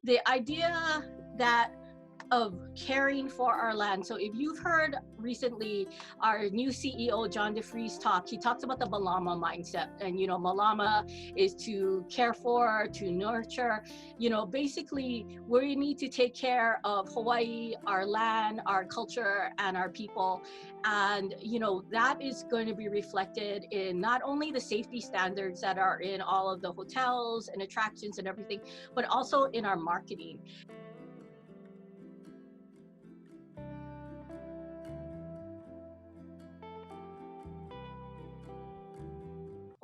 the idea that of caring for our land. So if you've heard recently our new CEO, John DeFries talk, he talks about the Malama mindset. And, Malama is to care for, to nurture, basically we need to take care of Hawaii, our land, our culture, and our people. And, that is going to be reflected in not only the safety standards that are in all of the hotels and attractions and everything, but also in our marketing.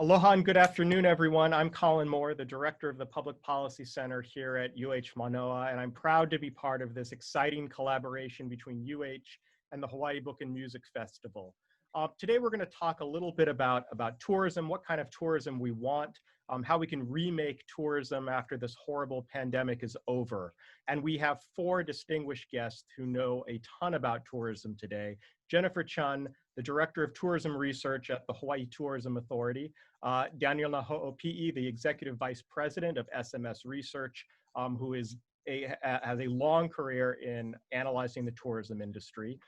Aloha and good afternoon, everyone. I'm Colin Moore, the Director of the Public Policy Center here at UH Manoa, and I'm proud to be part of this exciting collaboration between UH and the Hawaii Book and Music Festival. Today, we're going to talk a little bit about tourism, what kind of tourism we want, how we can remake tourism after this horrible pandemic is over. And we have 4 distinguished guests who know a ton about tourism today. Jennifer Chun, the Director of Tourism Research at the Hawaii Tourism Authority, Daniel Naho'opi'i, the Executive Vice President of SMS Research, who has a long career in analyzing the tourism industry.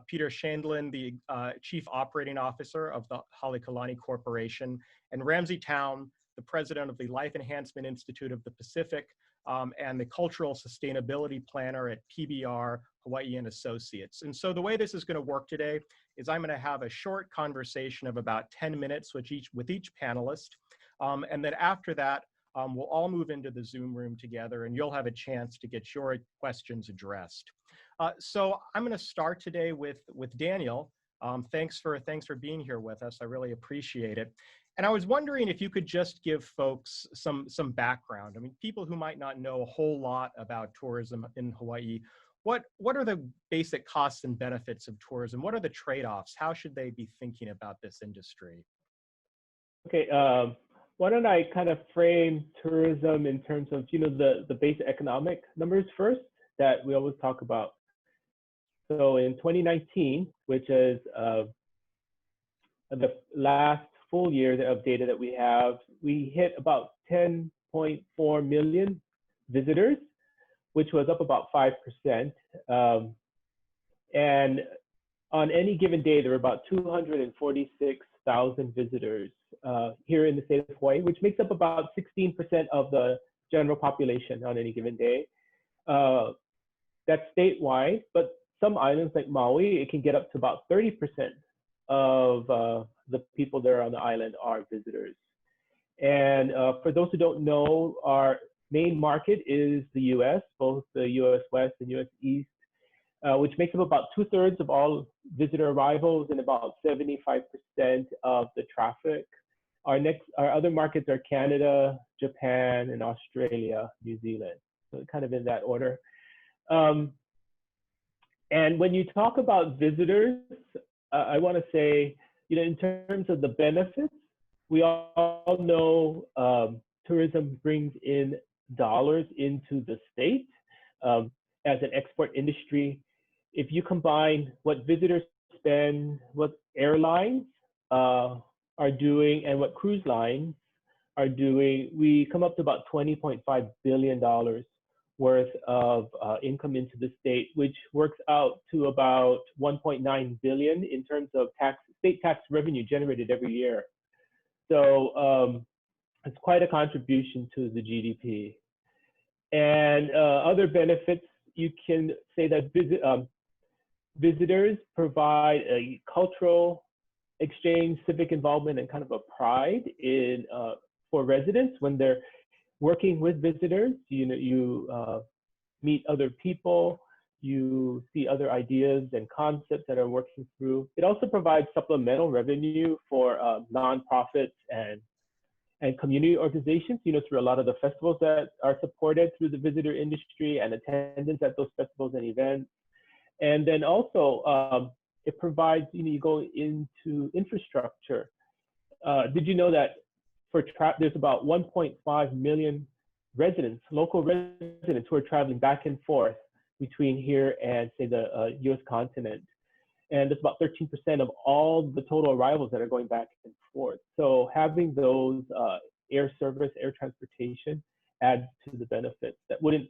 Peter Shaindlin, the Chief Operating Officer of the Halekulani Corporation, and Ramsay Taum, the President of the Life Enhancement Institute of the Pacific, and the Cultural Sustainability Planner at PBR Hawaii and Associates. And so the way this is going to work today is I'm going to have a short conversation of about 10 minutes with each panelist. And then after that, we'll all move into the Zoom room together and you'll have a chance to get your questions addressed. So I'm going to start today with Daniel. Thanks for being here with us. I really appreciate it. And I was wondering if you could just give folks some background. I mean, people who might not know a whole lot about tourism in Hawaii, what are the basic costs and benefits of tourism? What are the trade-offs? How should they be thinking about this industry? Okay, why don't I kind of frame tourism in terms of, the basic economic numbers first that we always talk about. So in 2019, which is the last full year of data that we have, we hit about 10.4 million visitors, which was up about 5%. And on any given day, there were about 246,000 visitors here in the state of Hawaii, which makes up about 16% of the general population on any given day. That's statewide, but some islands like Maui, it can get up to about 30% of the people there on the island are visitors. And for those who don't know, our main market is the US, both the US West and US East, which makes up about 2/3 of all visitor arrivals and about 75% of the traffic. Our other markets are Canada, Japan, and Australia, New Zealand. So kind of in that order. And when you talk about visitors, I want to say, in terms of the benefits, we all know tourism brings in dollars into the state as an export industry. If you combine what visitors spend, what airlines are doing, and what cruise lines are doing, we come up to about $20.5 billion worth of income into the state, which works out to about 1.9 billion in terms of state tax revenue generated every year. So it's quite a contribution to the GDP. And other benefits, you can say that visitors provide a cultural exchange, civic involvement, and kind of a pride in for residents when they're working with visitors. You meet other people, you see other ideas and concepts that are working through. It also provides supplemental revenue for nonprofits and community organizations, through a lot of the festivals that are supported through the visitor industry and attendance at those festivals and events. And then also, it provides, you go into infrastructure. Did you know that there's about 1.5 million residents, local residents, who are traveling back and forth between here and, say, the US continent? And it's about 13% of all the total arrivals that are going back and forth. So having those air service, air transportation adds to the benefits that wouldn't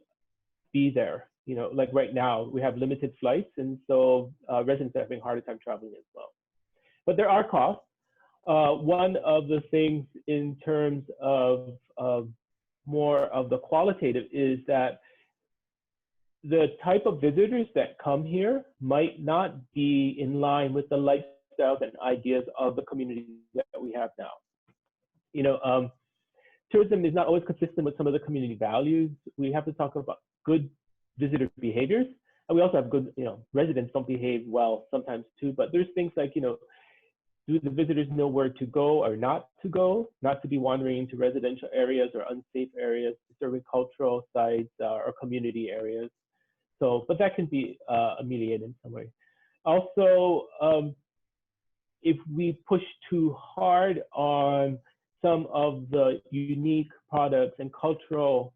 be there. You know, like right now, we have limited flights, and so residents are having a harder time traveling as well. But there are costs. One of the things in terms of more of the qualitative is that the type of visitors that come here might not be in line with the lifestyles and ideas of the communities that we have now. You know, tourism is not always consistent with some of the community values. We have to talk about good visitor behaviors. And we also have good, you know, residents don't behave well sometimes too, but there's things like, you know, do the visitors know where to go or not to go, not to be wandering into residential areas or unsafe areas, disturbing cultural sites or community areas. So, but that can be ameliorated in some way. Also, if we push too hard on some of the unique products and cultural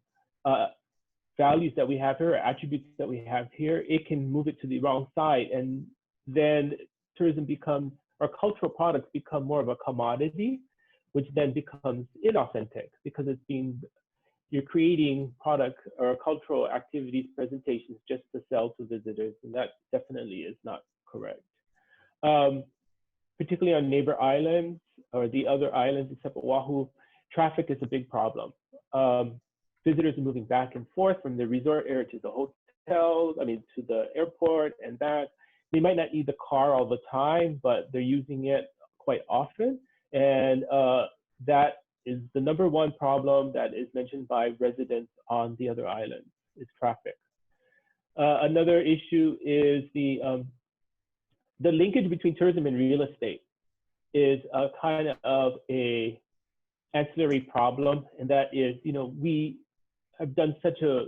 values that we have here, or attributes that we have here, it can move it to the wrong side. And then tourism becomes, or cultural products become more of a commodity, which then becomes inauthentic because it's being, you're creating product or cultural activities, presentations just to sell to visitors. And that definitely is not correct. Particularly on neighbor islands or the other islands except Oahu, traffic is a big problem. Visitors are moving back and forth from the resort area to the hotel, to the airport and back. They might not need the car all the time, but they're using it quite often. And that is the number one problem that is mentioned by residents on the other islands, is traffic. Another issue is the linkage between tourism and real estate is a kind of a ancillary problem. And that is, you know, we have done such a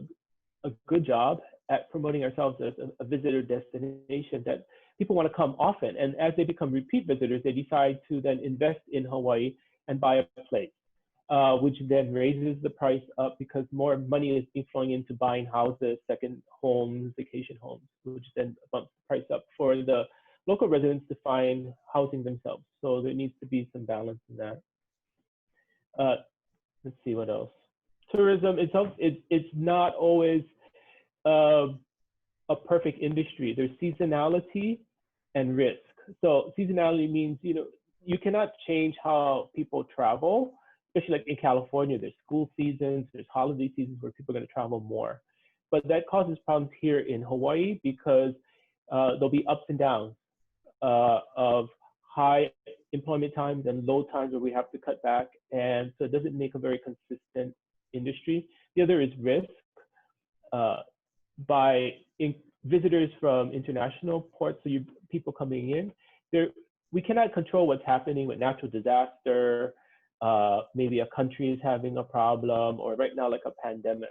good job at promoting ourselves as a visitor destination that people want to come often. And as they become repeat visitors, they decide to then invest in Hawaii and buy a place, which then raises the price up because more money is being flowing into buying houses, second homes, vacation homes, which then bumps the price up for the local residents to find housing themselves. So there needs to be some balance in that. Let's see what else. Tourism itself, it's not always a perfect industry. There's seasonality and risk. So seasonality means, you know, you cannot change how people travel, especially like in California, there's school seasons, there's holiday seasons where people are going to travel more. But that causes problems here in Hawaii because there'll be ups and downs of high employment times and low times where we have to cut back. And so it doesn't make a very consistent industry. The other is risk. By visitors from international ports, so people coming in, we cannot control what's happening with natural disaster. Maybe a country is having a problem, or right now like a pandemic.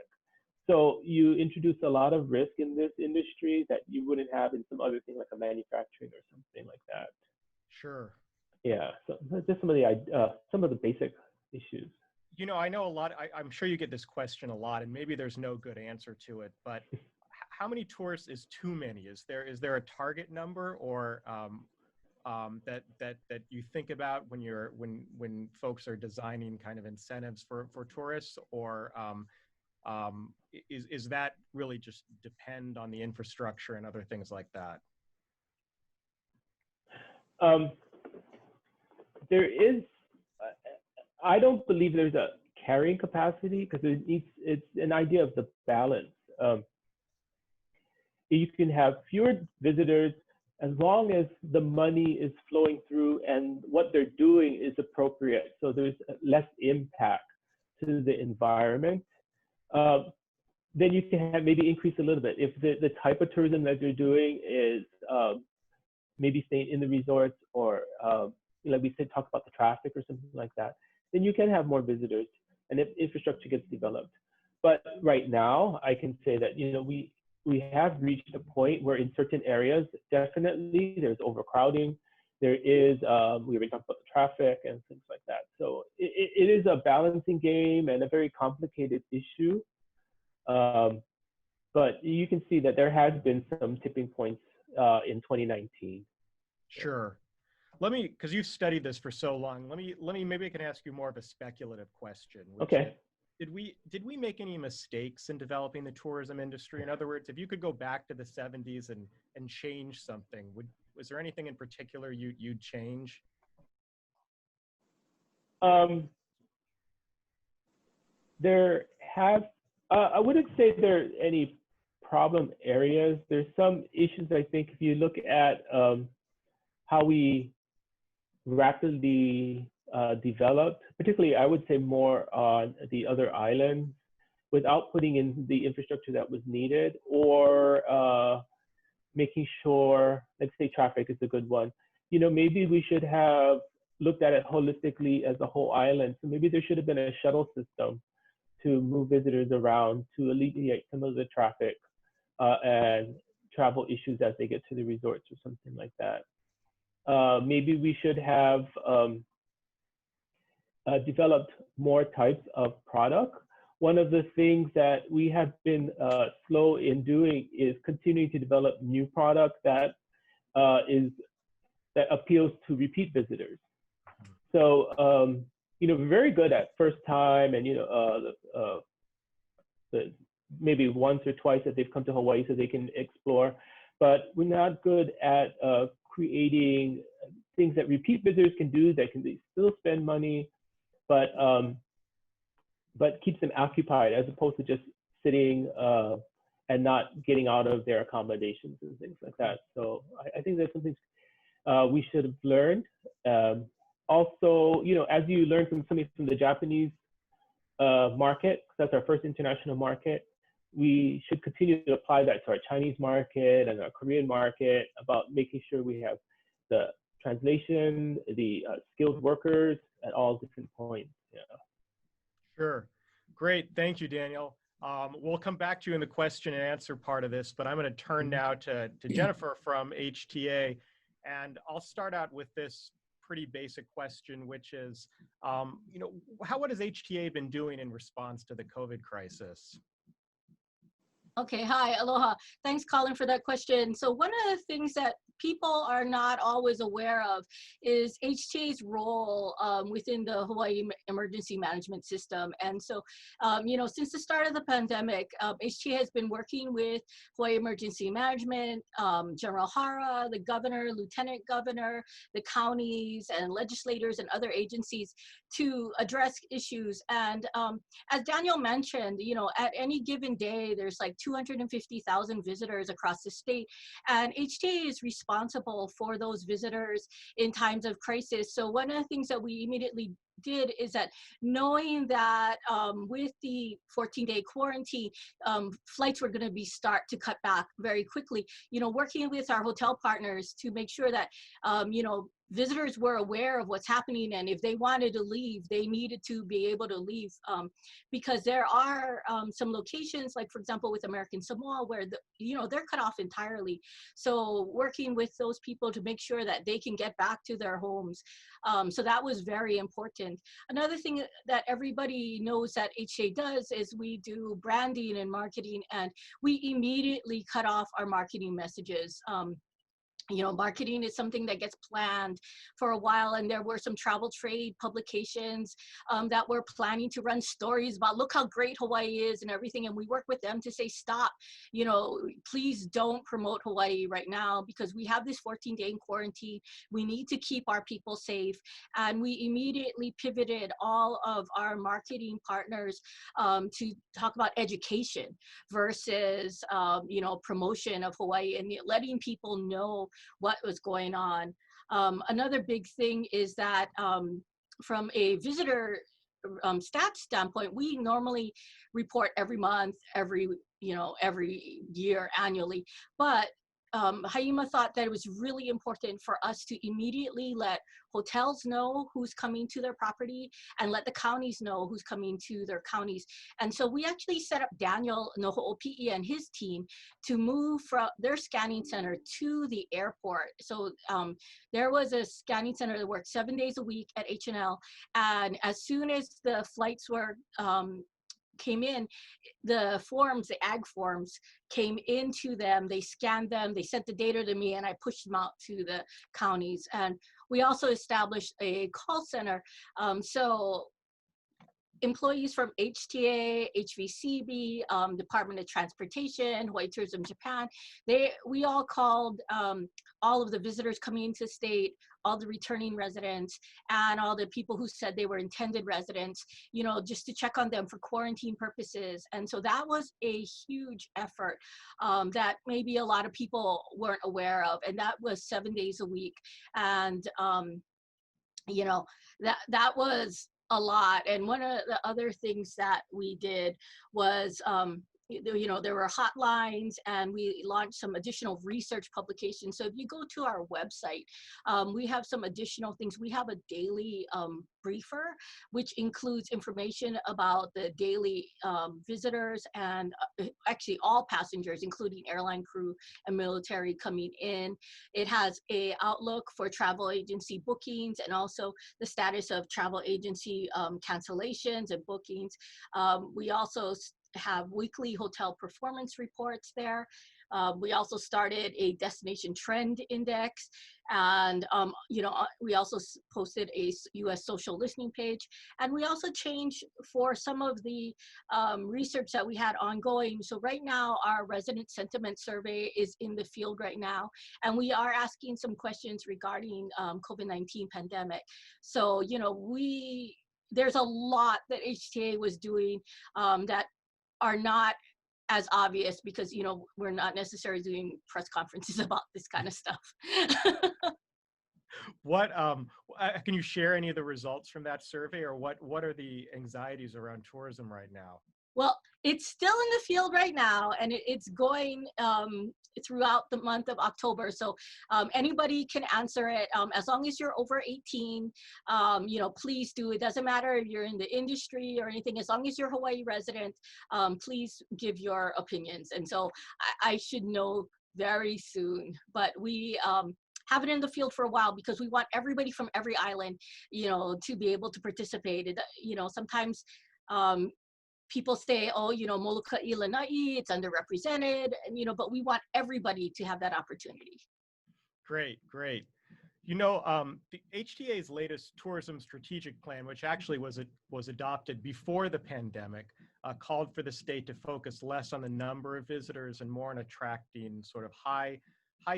So you introduce a lot of risk in this industry that you wouldn't have in some other thing like a manufacturing or something like that. Sure. Yeah, so just some of the basic issues. You know, I know a lot, I'm sure you get this question a lot, and maybe there's no good answer to it, but how many tourists is too many? Is there a target number or that you think about when folks are designing kind of incentives for tourists, or is that really just depend on the infrastructure and other things like that? There is, I don't believe there's a carrying capacity because it's an idea of the balance. You can have fewer visitors as long as the money is flowing through and what they're doing is appropriate. So there's less impact to the environment. Then you can have maybe increase a little bit. If the type of tourism that you're doing is maybe staying in the resorts or like we said, talk about the traffic or something like that, then you can have more visitors and if infrastructure gets developed. But right now, I can say that, you know, we have reached a point where in certain areas, definitely there's overcrowding. There is, we already talked about the traffic and things like that. So it is a balancing game and a very complicated issue. But you can see that there has been some tipping points in 2019. Sure. Because you've studied this for so long, maybe I can ask you more of a speculative question. Okay. did we make any mistakes in developing the tourism industry? In other words, if you could go back to the 70s and change something, was there anything in particular you'd change? There have, I wouldn't say there are any problem areas. There's some issues, I think, if you look at how we rapidly developed, particularly I would say more on the other islands, without putting in the infrastructure that was needed, or making sure, let's say traffic is a good one. You know, maybe we should have looked at it holistically as a whole island. So maybe there should have been a shuttle system to move visitors around to alleviate some of the traffic and travel issues as they get to the resorts or something like that. Maybe we should have developed more types of product. One of the things that we have been slow in doing is continuing to develop new product that appeals to repeat visitors. So you know, we're very good at first time, and you know, maybe once or twice that they've come to Hawaii so they can explore, but we're not good at creating things that repeat visitors can do that can still spend money, but keeps them occupied, as opposed to just sitting and not getting out of their accommodations and things like that. So I think that's something we should have learned. Also, you know, as you learn from something from the Japanese market, that's our first international market, we should continue to apply that to our Chinese market and our Korean market, about making sure we have the translation, the skilled workers at all different points. Yeah. Sure. Great. Thank you, Daniel. We'll come back to you in the question and answer part of this, but I'm going to turn now to Jennifer from HTA, and I'll start out with this pretty basic question, which is, you know, what has HTA been doing in response to the COVID crisis? Okay, hi, aloha. Thanks, Colin, for that question. So one of the things that people are not always aware of is HTA's role within the Hawaii emergency management system. And so, you know, since the start of the pandemic, HTA has been working with Hawaii Emergency Management, General Hara, the governor, lieutenant governor, the counties and legislators and other agencies to address issues. And as Daniel mentioned, you know, at any given day, there's like 250,000 visitors across the state, and HTA is responsible for those visitors in times of crisis. So one of the things that we immediately did is that, knowing that with the 14-day quarantine, flights were going to be start to cut back very quickly, you know, working with our hotel partners to make sure that, you know, visitors were aware of what's happening, and if they wanted to leave, they needed to be able to leave, because there are some locations, like for example with American Samoa, where you know, they're cut off entirely. So working with those people to make sure that they can get back to their homes. So that was very important. Another thing that everybody knows that HTA does is we do branding and marketing, and we immediately cut off our marketing messages. You know, marketing is something that gets planned for a while, and there were some travel trade publications that were planning to run stories about, look how great Hawaii is and everything, and we work with them to say, stop, you know, please don't promote Hawaii right now, because we have this 14-day quarantine. We need to keep our people safe. And we immediately pivoted all of our marketing partners to talk about education versus you know, promotion of Hawaii, and letting people know what was going on. Another big thing is that from a visitor stats standpoint, we normally report every month, every year, annually, but Haima thought that it was really important for us to immediately let hotels know who's coming to their property and let the counties know who's coming to their counties. And so we actually set up Daniel Naho'opi'i and his team to move from their scanning center to the airport. So there was a scanning center that worked 7 days a week at H&L, and as soon as the flights were came in, the forms, the ag forms came into them, they scanned them, they sent the data to me, and I pushed them out to the counties. And we also established a call center. So employees from HTA, HVCB, Department of Transportation, Hawaii Tourism Japan, we all called all of the visitors coming into the state, all the returning residents, and all the people who said they were intended residents, you know, just to check on them for quarantine purposes. And so that was a huge effort that maybe a lot of people weren't aware of. And that was 7 days a week. And, you know, that was a lot. And one of the other things that we did was, you know, there were hotlines, and we launched some additional research publications. So if you go to our website, we have some additional things. We have a daily briefer, which includes information about the daily visitors and actually all passengers, including airline crew and military coming in. It has a outlook for travel agency bookings and also the status of travel agency cancellations and bookings. We also have weekly hotel performance reports there. We also started a destination trend index, and you know, we also posted a U.S. social listening page, and we also changed for some of the research that we had ongoing. So right now, our resident sentiment survey is in the field right now, and we are asking some questions regarding COVID-19 pandemic. So you know, there's a lot that HTA was doing that are not as obvious, because you know, we're not necessarily doing press conferences about this kind of stuff. What can you share any of the results from that survey, or what are the anxieties around tourism right now? Well, it's still in the field right now, and it's going throughout the month of October. So anybody can answer it as long as you're over 18. You know, please do. It doesn't matter if you're in the industry or anything. As long as you're a Hawaii resident, please give your opinions. And so I should know very soon. But we have it in the field for a while because we want everybody from every island, you know, to be able to participate. You know, sometimes people say, oh, you know, Moloka'i Lanai, it's underrepresented, and, you know, but we want everybody to have that opportunity. Great, great. You know, the HTA's latest tourism strategic plan, which actually was adopted before the pandemic, called for the state to focus less on the number of visitors and more on attracting sort of high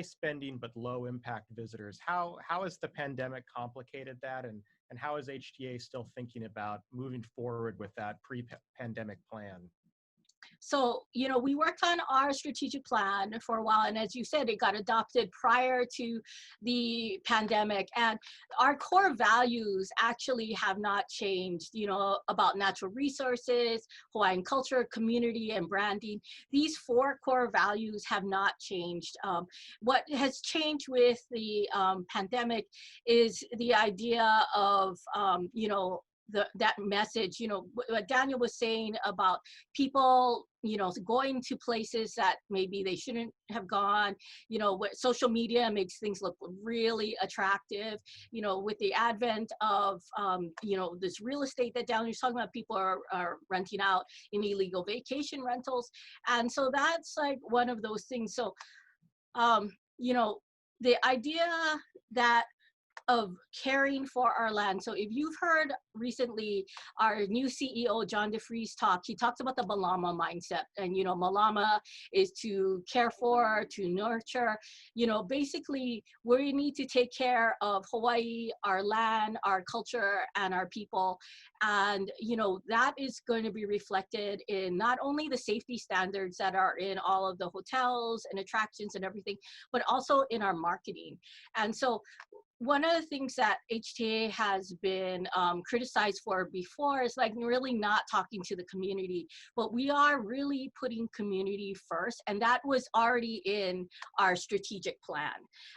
spending but low impact visitors. How has the pandemic complicated that, and how is HTA still thinking about moving forward with that pre-pandemic plan? So, you know, we worked on our strategic plan for a while, and as you said, it got adopted prior to the pandemic, and our core values actually have not changed, you know, about natural resources, Hawaiian culture, community, and branding. These 4 core values have not changed. What has changed with the pandemic is the idea of, you know, that message, you know, what Daniel was saying about people, you know, going to places that maybe they shouldn't have gone, you know, what social media makes things look really attractive, you know, with the advent of, you know, this real estate that Daniel was talking about, people are renting out in illegal vacation rentals. And so that's like one of those things. So, you know, the idea that of caring for our land. So if you've heard recently our new CEO, John DeFries talk, he talks about the Malama mindset. And, you know, Malama is to care for, to nurture, you know, basically we need to take care of Hawaii, our land, our culture, and our people. And, you know, that is going to be reflected in not only the safety standards that are in all of the hotels and attractions and everything, but also in our marketing. And so one of the things that HTA has been criticized for before is like really not talking to the community, but we are really putting community first, and that was already in our strategic plan.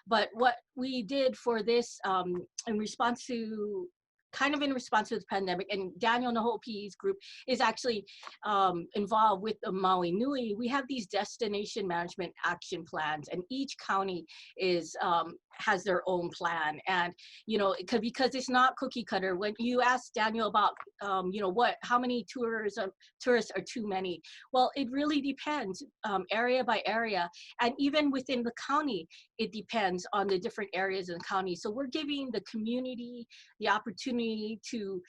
But what we did for this in response to the pandemic, and Daniel Naho'opi'i's group is actually involved with the Maui Nui. We have these destination management action plans, and each county is has their own plan. And you know, because it's not cookie cutter. When you ask Daniel about you know, how many tourists are too many, well, it really depends area by area, and even within the county, it depends on the different areas in the county. So we're giving the community the opportunity to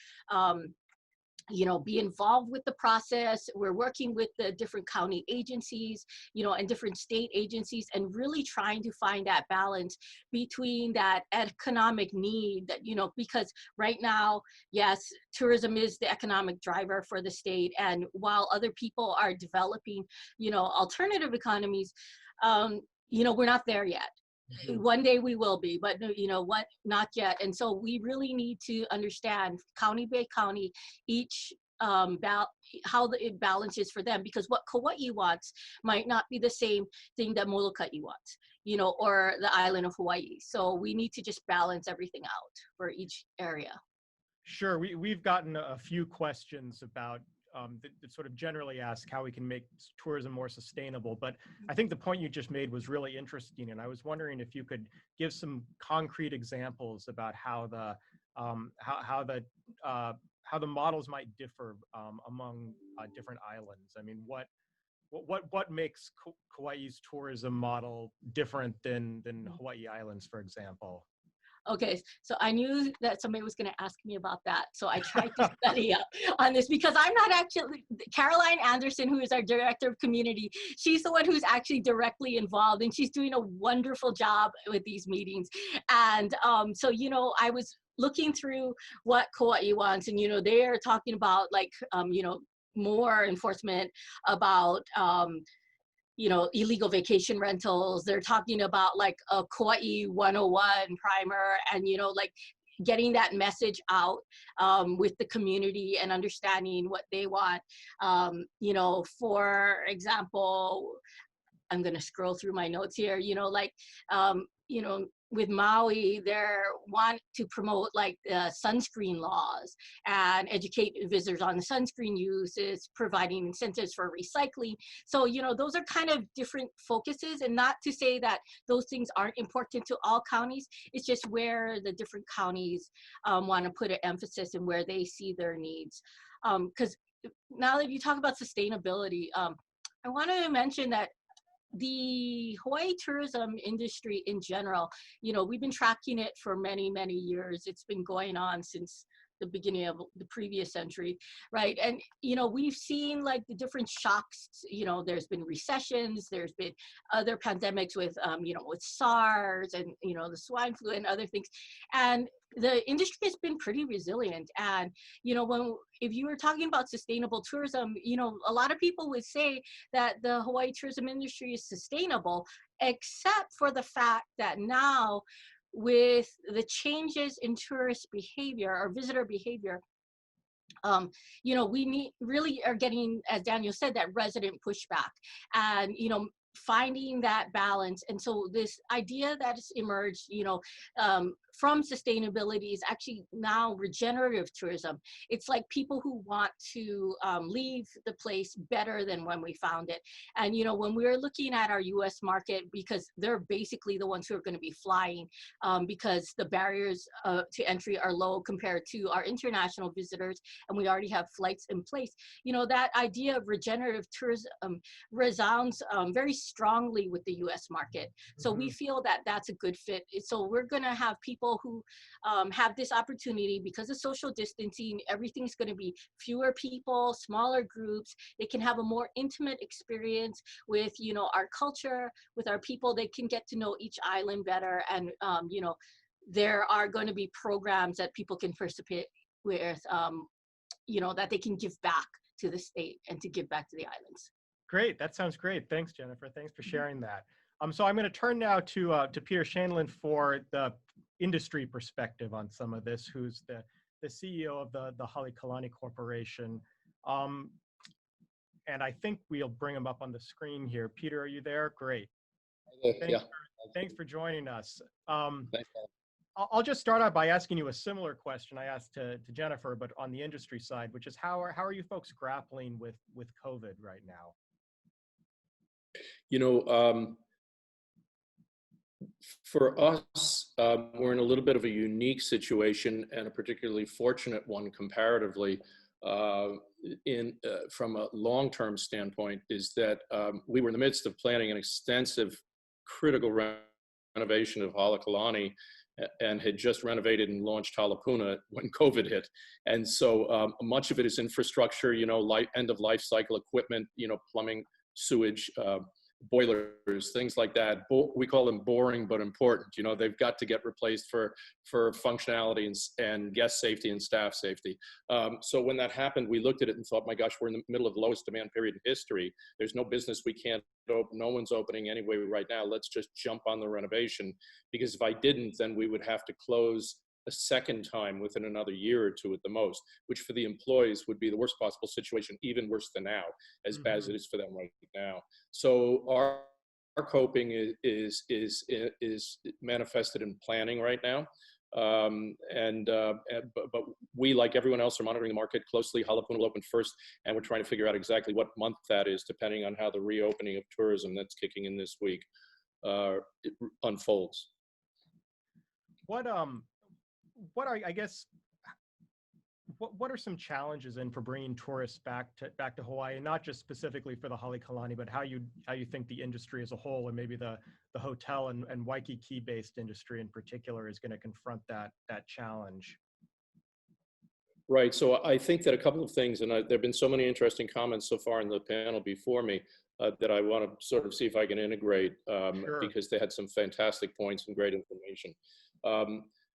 be involved with the process. We're working with the different county agencies, and different state agencies, and really trying to find that balance between that economic need that, because right now, yes, tourism is the economic driver for the state. And while other people are developing, alternative economies, we're not there yet. One day we will be, but what, not yet. And so we really need to understand county by county, each how it balances for them, because what Kauai wants might not be the same thing that Molokai wants, or the island of Hawaii. So we need to just balance everything out for each area. Sure, we've gotten a few questions about that sort of generally ask how we can make tourism more sustainable. But I think the point you just made was really interesting, and I was wondering if you could give some concrete examples about how the models might differ among different islands. I mean, what makes Kauai's tourism model different than Hawaii Islands, for example? Okay, so I knew that somebody was going to ask me about that. So I tried to study up on this, because I'm not actually, Caroline Anderson, who is our director of community, she's the one who's actually directly involved, and she's doing a wonderful job with these meetings. And so, I was looking through what Kauai wants, and, they're talking about like, more enforcement about, illegal vacation rentals. They're talking about like a Kauai 101 primer, and, like getting that message out with the community and understanding what they want. For example, I'm going to scroll through my notes here, with Maui, they want to promote like the sunscreen laws and educate visitors on the sunscreen uses, providing incentives for recycling. So, those are kind of different focuses, and not to say that those things aren't important to all counties. It's just where the different counties want to put an emphasis and where they see their needs. Because now that you talk about sustainability, I want to mention that the Hawaii tourism industry in general, we've been tracking it for many, many years. It's been going on since the beginning of the previous century, right? And, we've seen like the different shocks, there's been recessions, there's been other pandemics with, with SARS and, the swine flu and other things. And the industry has been pretty resilient. And, if you were talking about sustainable tourism, a lot of people would say that the Hawaii tourism industry is sustainable, except for the fact that now, with the changes in tourist behavior or visitor behavior, we really are getting, as Daniel said, that resident pushback, and, finding that balance. And so this idea that has emerged, from sustainability is actually now regenerative tourism. It's like people who want to leave the place better than when we found it. And, when we're looking at our US market, because they're basically the ones who are going to be flying, because the barriers to entry are low compared to our international visitors, and we already have flights in place, that idea of regenerative tourism resounds very strongly with the US market. So we feel that that's a good fit. So we're going to have people who have this opportunity because of social distancing. Everything's going to be fewer people, smaller groups. They can have a more intimate experience with, our culture, with our people. They can get to know each island better. And, there are going to be programs that people can participate with, that they can give back to the state and to give back to the islands. Great, that sounds great. Thanks, Jennifer. Thanks for sharing that. So I'm going to turn now to Peter Shaindlin for the industry perspective on some of this, who's the CEO of the Halekulani Corporation. And I think we'll bring him up on the screen here. Peter, are you there? Great. Thanks for joining us. I'll just start out by asking you a similar question I asked to Jennifer, but on the industry side, which is how are you folks grappling with COVID right now? For us, we're in a little bit of a unique situation, and a particularly fortunate one comparatively, from a long-term standpoint, is that we were in the midst of planning an extensive critical renovation of Halekulani and had just renovated and launched Halapuna when COVID hit. And so much of it is infrastructure, you know, end of life cycle equipment, you know, plumbing, sewage, boilers, things like that. We call them boring but important. You know, they've got to get replaced for functionality and guest safety and staff safety. So when that happened, we looked at it and thought, my gosh, we're in the middle of the lowest demand period in history. There's no business we can't open. No one's opening anyway right now. Let's just jump on the renovation, because if I didn't, then we would have to close a second time within another year or two at the most, which for the employees would be the worst possible situation, even worse than now, as bad as it is for them right now. So our coping is manifested in planning right now. But we, like everyone else, are monitoring the market closely. Halapuna will open first, and we're trying to figure out exactly what month that is, depending on how the reopening of tourism that's kicking in this week unfolds. What are, I guess, what are some challenges in for bringing tourists back to Hawaii, and not just specifically for the Halekulani, but how you think the industry as a whole, and maybe the hotel and Waikiki based industry in particular, is going to confront that challenge? Right. So I think that a couple of things, and there have been so many interesting comments so far in the panel before me that I want to sort of see if I can integrate, Sure. because they had some fantastic points and great information.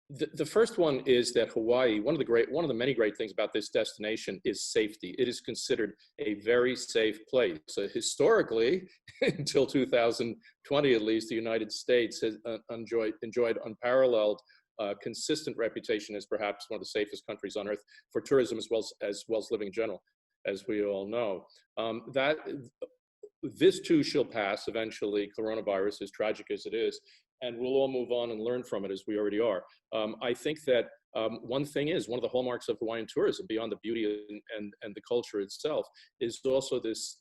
The first one is that Hawaii, one of the many great things about this destination is safety. It is considered a very safe place. So historically, until 2020 at least, the United States has enjoyed unparalleled, consistent reputation as perhaps one of the safest countries on earth for tourism as well as living in general, as we all know. This too shall pass eventually, coronavirus, as tragic as it is, and we'll all move on and learn from it, as we already are. I think that one of the hallmarks of Hawaiian tourism, beyond the beauty and the culture itself, is also this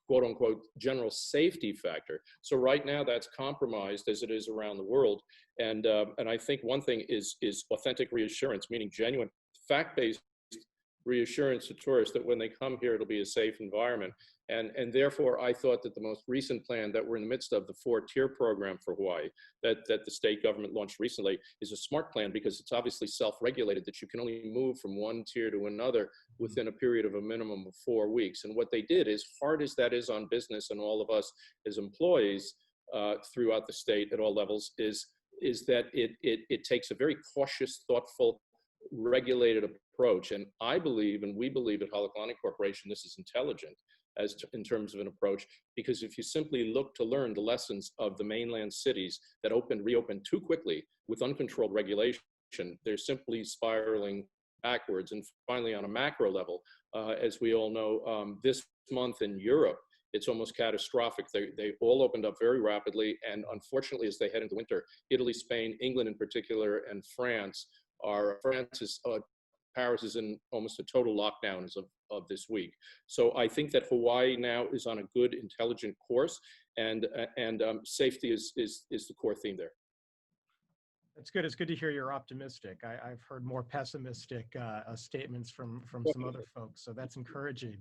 quote unquote general safety factor. So right now that's compromised, as it is around the world. And I think one thing is authentic reassurance, meaning genuine fact-based reassurance to tourists that when they come here, it'll be a safe environment. And therefore, I thought that the most recent plan that we're in the midst of, the 4-tier program for Hawaii, that the state government launched recently, is a smart plan, because it's obviously self-regulated, that you can only move from one tier to another within a period of a minimum of 4 weeks. And what they did, as hard as that is on business and all of us as employees throughout the state at all levels, is that it takes a very cautious, thoughtful, regulated approach. And I believe, and we believe at Halekulani Corporation, this is intelligent in terms of an approach, because if you simply look to learn the lessons of the mainland cities that reopened too quickly with uncontrolled regulation, they're simply spiraling backwards. And finally, on a macro level, as we all know, this month in Europe, it's almost catastrophic. They all opened up very rapidly, and unfortunately, as they head into winter, Italy, Spain, England in particular, and France Paris is in almost a total lockdown as of this week. So I think that Hawaii now is on a good, intelligent course, and safety is the core theme there. That's good. It's good to hear you're optimistic. I've heard more pessimistic statements from some other folks, so that's encouraging.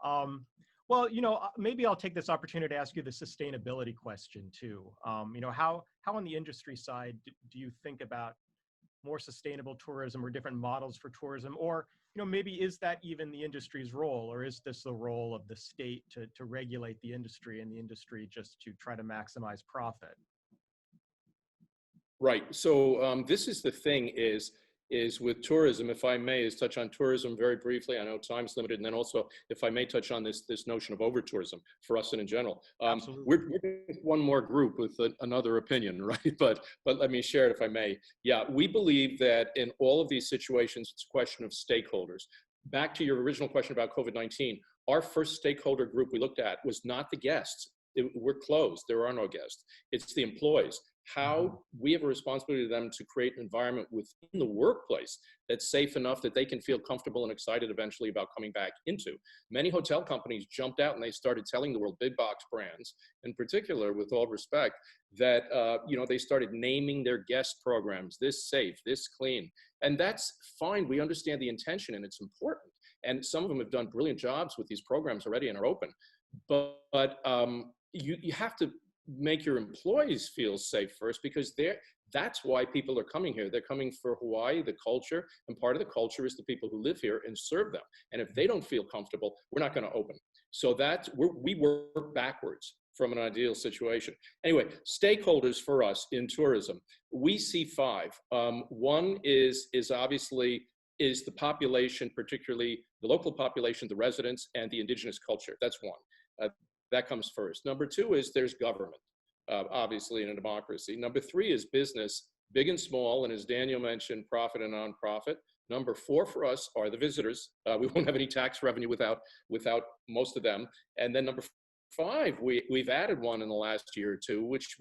Well, maybe I'll take this opportunity to ask you the sustainability question too. How on the industry side do you think about more sustainable tourism or different models for tourism? Or, maybe is that even the industry's role, or is this the role of the state to regulate the industry, and the industry just to try to maximize profit? Right. So this is the thing is with tourism, if I may, is touch on tourism very briefly. I know time's limited. And then also, if I may touch on this notion of over-tourism for us and in general. We're one more group with another opinion, right? But let me share it if I may. Yeah, we believe that in all of these situations, it's a question of stakeholders. Back to your original question about COVID-19, our first stakeholder group we looked at was not the guests. We're closed. There are no guests. It's the employees. How we have a responsibility to them to create an environment within the workplace that's safe enough that they can feel comfortable and excited eventually about coming back into. Many hotel companies jumped out and they started telling the world, big box brands in particular, with all respect, that they started naming their guest programs, this safe, this clean. And that's fine. We understand the intention and it's important. And some of them have done brilliant jobs with these programs already and are open. But you have to make your employees feel safe first, because That's why people are coming here. They're coming for Hawaii, the culture, and part of the culture is the people who live here and serve them. And if they don't feel comfortable, we're not going to open. So we work backwards from an ideal situation. Anyway, stakeholders for us in tourism, we see five. One is obviously the population, particularly the local population, the residents, and the indigenous culture. That's one. That comes first. Number two is there's government. Obviously in a democracy. Number three is business, big and small, and as Daniel mentioned, profit and nonprofit. Number four for us are the visitors. We won't have any tax revenue without most of them. And then number five, we've added one in the last year or two, which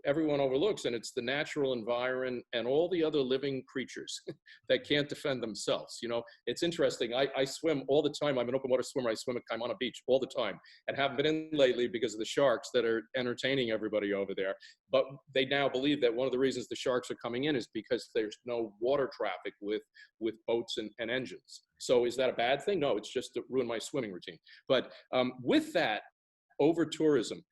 everyone overlooks, and it's the natural environment and all the other living creatures that can't defend themselves. You know, it's interesting. I swim all the time. I'm an open water swimmer. I swim at Kaimana Beach all the time and haven't been in lately because of the sharks that are entertaining everybody over there. But they now believe that one of the reasons the sharks are coming in is because there's no water traffic with boats and engines. So is that a bad thing? No, it's just to ruin my swimming routine. But with that, over tourism,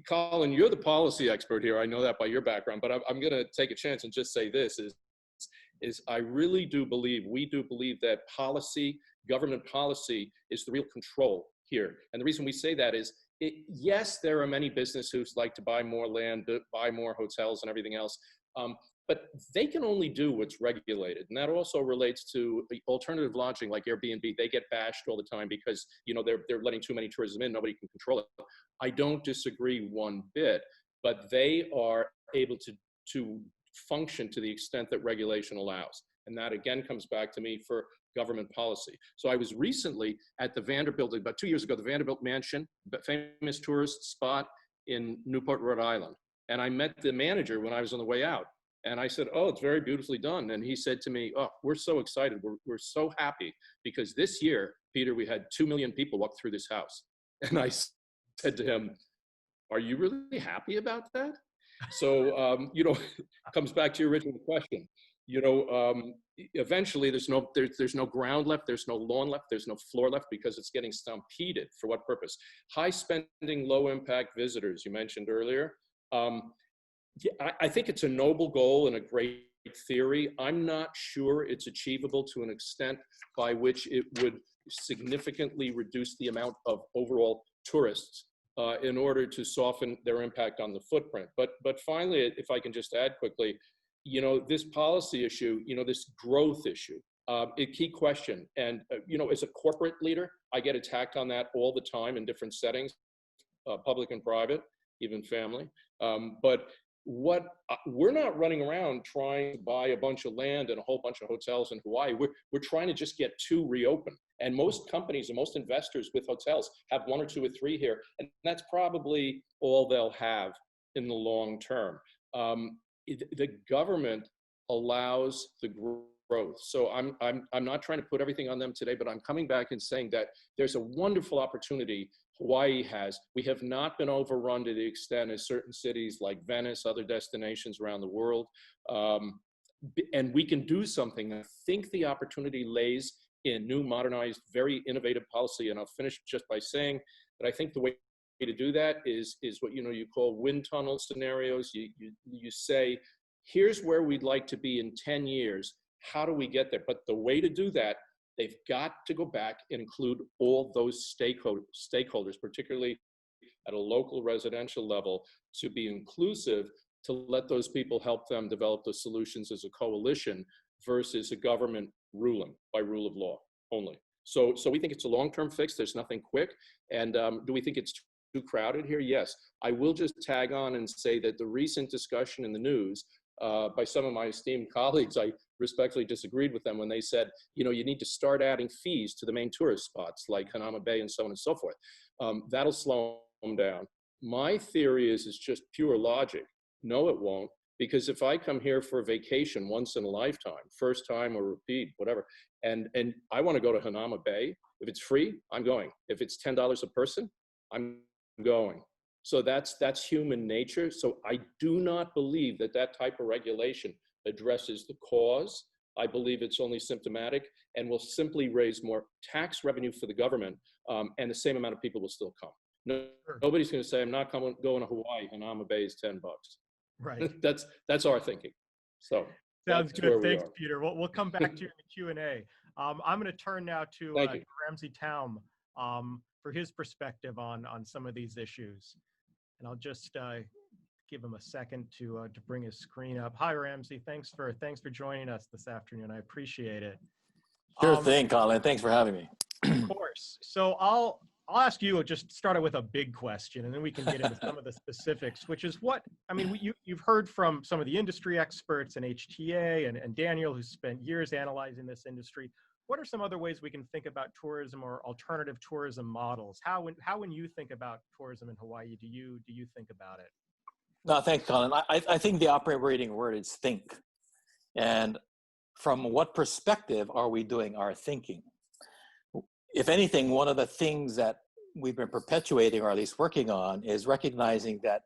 Colin, you're the policy expert here. I know that by your background, but I'm going to take a chance and just say this is I really do believe, we do believe that government policy is the real control here. And the reason we say that is, yes, there are many businesses who like to buy more land, buy more hotels and everything else. But they can only do what's regulated. And that also relates to alternative lodging like Airbnb. They get bashed all the time because, you know, they're letting too many tourism in, nobody can control it. I don't disagree one bit, but they are able to function to the extent that regulation allows. And that again comes back to me for government policy. So I was recently at the Vanderbilt, about 2 years ago, the Vanderbilt Mansion, famous tourist spot in Newport, Rhode Island. And I met the manager when I was on the way out. And I said, oh, it's very beautifully done. And he said to me, oh, we're so excited. We're so happy because this year, Peter, we had 2 million people walk through this house. And I said to him, are you really happy about that? So, you know, comes back to your original question. You know, eventually there's no ground left, there's no lawn left, there's no floor left because it's getting stampeded. For what purpose? High spending, low impact visitors, you mentioned earlier. Yeah, I think it's a noble goal and a great theory. I'm not sure it's achievable to an extent by which it would significantly reduce the amount of overall tourists in order to soften their impact on the footprint. But finally, if I can just add quickly, you know, this policy issue, you know, this growth issue, a key question. And, you know, as a corporate leader, I get attacked on that all the time in different settings, public and private, even family. But we're not running around trying to buy a bunch of land and a whole bunch of hotels in Hawaii. We're trying to just get 2 reopen. And most companies and most investors with hotels have 1 or 2 or 3 here. And that's probably all they'll have in the long term. The government allows the growth. So I'm not trying to put everything on them today, but I'm coming back and saying that there's a wonderful opportunity Hawaii has. We have not been overrun to the extent as certain cities like Venice, other destinations around the world. And we can do something. I think the opportunity lays in new, modernized, very innovative policy. And I'll finish just by saying that I think the way to do that is what you call wind tunnel scenarios. You say, here's where we'd like to be in 10 years. How do we get there? But the way to do that, they've got to go back and include all those stakeholders, particularly at a local residential level, to be inclusive, to let those people help them develop the solutions as a coalition versus a government ruling by rule of law only. So we think it's a long-term fix. There's nothing quick. And do we think it's too crowded here? Yes. I will just tag on and say that the recent discussion in the news by some of my esteemed colleagues, I respectfully disagreed with them when they said, you need to start adding fees to the main tourist spots like Hanauma Bay and so on and so forth. That'll slow them down. My theory is just pure logic. No, it won't. Because if I come here for a vacation once in a lifetime, first time or repeat, whatever, and I want to go to Hanauma Bay, if it's free, I'm going. If it's $10 a person, I'm going. So that's human nature. So I do not believe that type of regulation addresses the cause. I believe it's only symptomatic and will simply raise more tax revenue for the government, and the same amount of people will still come. Nobody's going to say, I'm not going to Hawaii, Hanauma Bay is $10. Right. That's our thinking. So Sounds that's where good. we Thanks, are. Peter. We'll come back to you in the Q&A. I'm going to turn now to Thank you. Ramsay Taum for his perspective on some of these issues. And I'll just give him a second to bring his screen up. Hi, Ramsay. Thanks for joining us this afternoon. I appreciate it. Sure thing, Colin. Thanks for having me. Of course. So I'll ask you, just start with a big question, and then we can get into some of the specifics, which is you've heard from some of the industry experts and HTA and Daniel, who's spent years analyzing this industry. What are some other ways we can think about tourism or alternative tourism models? How when you think about tourism in Hawaii, do you think about it? No, thanks, Colin. I think the operating word is think. And from what perspective are we doing our thinking? If anything, one of the things that we've been perpetuating, or at least working on, is recognizing that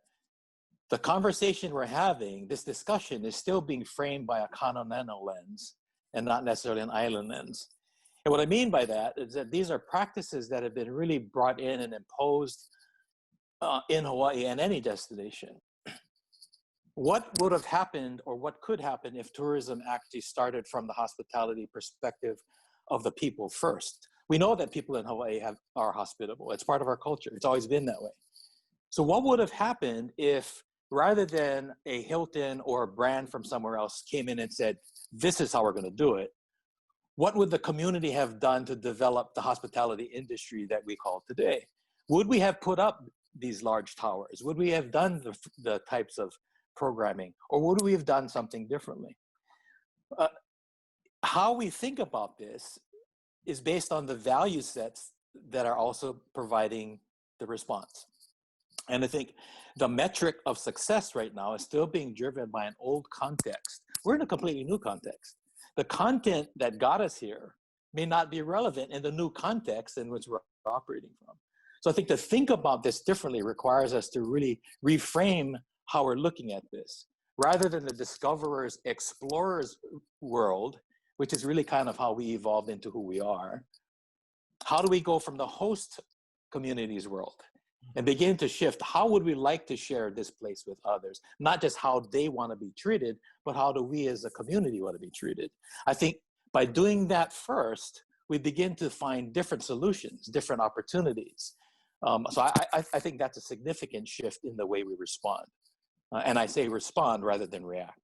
the conversation we're having, this discussion, is still being framed by a continental lens and not necessarily an island lens. And what I mean by that is that these are practices that have been really brought in and imposed in Hawaii and any destination. What would have happened, or what could happen, if tourism actually started from the hospitality perspective of the people first? We know that people in Hawaii are hospitable. It's part of our culture. It's always been that way. So what would have happened if, rather than a Hilton or a brand from somewhere else came in and said, this is how we're going to do it, what would the community have done to develop the hospitality industry that we call today? Would we have put up these large towers? Would we have done the types of programming, or would we have done something differently? How we think about this is based on the value sets that are also providing the response. And I think the metric of success right now is still being driven by an old context. We're in a completely new context. The content that got us here may not be relevant in the new context in which we're operating from. So I think to think about this differently requires us to really reframe how we're looking at this. Rather than the discoverers, explorers world, which is really kind of how we evolved into who we are, how do we go from the host communities world and begin to shift? How would we like to share this place with others? Not just how they want to be treated, but how do we as a community want to be treated? I think by doing that first, we begin to find different solutions, different opportunities. So I think that's a significant shift in the way we respond. And I say respond rather than react.